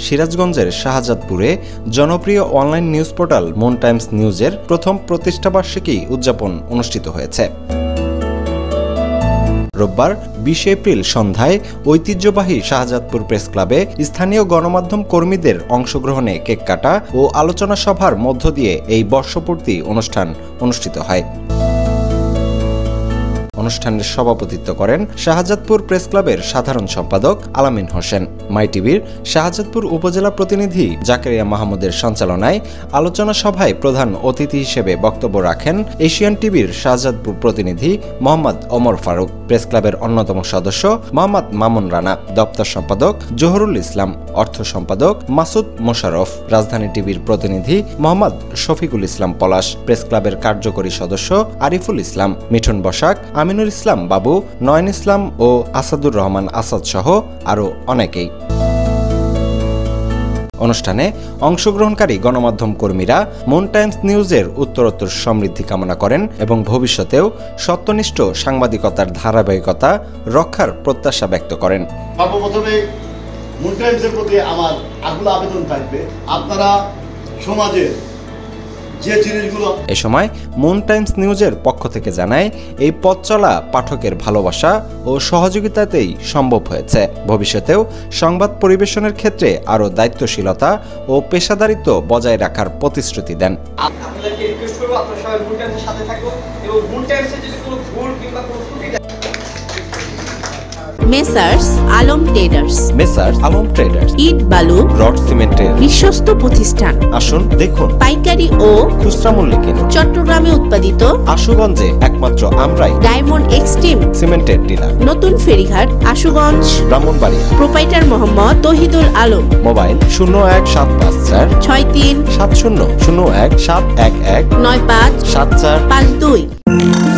সিরাজগঞ্জের শাহজাদপুরে জনপ্রিয় online news portal moon Times নিউজের প্রথম প্রতিষ্ঠাবার্ষিকী উদযাপন অনুষ্ঠিত হয়েছে। রোববার ২০ এপ্রিল সন্ধ্যায় ঐতিহ্যবাহী শাহজাদপুর প্রেস ক্লাবে স্থানীয় গণমাধ্যম কর্মীদের অংশগ্রহণে কেক কাটা ও আলোচনা সভার মধ্য দিয়ে এই বর্ষপূর্তি অনুষ্ঠান অনুষ্ঠিত হয়। অনুষ্ঠানের সভাপতিত্ব করেন শাহজাদপুর প্রেস ক্লাবের সাধারণ সম্পাদক আলামিন হোসেন। মাই টিভির শাহজাদপুর উপজেলা প্রতিনিধি জাকারিয়া মাহমুদের সঞ্চালনায় আলোচনা সভায় প্রধান অতিথি হিসেবে বক্তব্য রাখেন এশিয়ান টিভির শাহজাদপুর প্রতিনিধি মোহাম্মদ ওমর ফারুক, প্রেস ক্লাবের অন্যতম সদস্য মোহাম্মদ মামুন রানা, দপ্তর সম্পাদক জহুরুল ইসলাম, অর্থ সম্পাদক মাসুদ মোশাররফ, রাজধানী টিভির প্রতিনিধি মোহাম্মদ শফিকুল ইসলাম পলাশ, প্রেস ক্লাবের কার্যকরী সদস্য আরিফুল ইসলাম, মিঠুন বসাক, আমিনুল ইসলাম বাবু, নয়ন ইসলাম ও আসাদুর রহমান আসাদ সহ আরও অনেকেই। অনুষ্ঠানে অংশগ্রহণকারী গণমাধ্যম কর্মীরা মুন টাইমস নিউজের উত্তরোত্তর সমৃদ্ধি কামনা করেন এবং ভবিষ্যতেও সত্যনিষ্ঠ সাংবাদিকতার ধারাবাহিকতা রক্ষার প্রত্যাশা ব্যক্ত করেন। সর্বপ্রথমে মুন টাইমসের প্রতি আমার আকুল আবেদন থাকবে, আপনারা সমাজের যে জিনিসগুলো। এ সময় মুন টাইমস নিউজের পক্ষ থেকে জানায়, এই পথ চলা পাঠকের ভালোবাসা ও সহযোগিতাতেই সম্ভব হয়েছে। ভবিষ্যতেও সংবাদ পরিবেশনের ক্ষেত্রে আরও দায়িত্বশীলতা ও পেশাদারিত্ব বজায় রাখার প্রতিশ্রুতি দেন। আপনাদেরকে রিকোয়েস্ট করব আপনারা সবাই মুন টাইমসের সাথে থাকুন এবং মুন টাইমসের যদি কোনো ভুল কিংবা কোনো ত্রুটি মেসার্স আলম ট্রেডার্স ইট বালু রড সিমেন্টের বিশ্বস্ত প্রতিষ্ঠান। আসুন দেখুন, পাইকারি ও খুচরা মূল্যে কিনুন। চট্টগ্রামে উৎপাদিত, আশুগঞ্জে একমাত্র আমরাই ডায়মন্ড এক্সট্রিম সিমেন্টের ডিলার। নতুন ফেরিঘাট, আশুগঞ্জ, ব্রাহ্মণবাড়িয়া। প্রোপাইটার মোহাম্মদ তহিদুল আলম। মোবাইল 01754 63 70 01 711 95 74 52।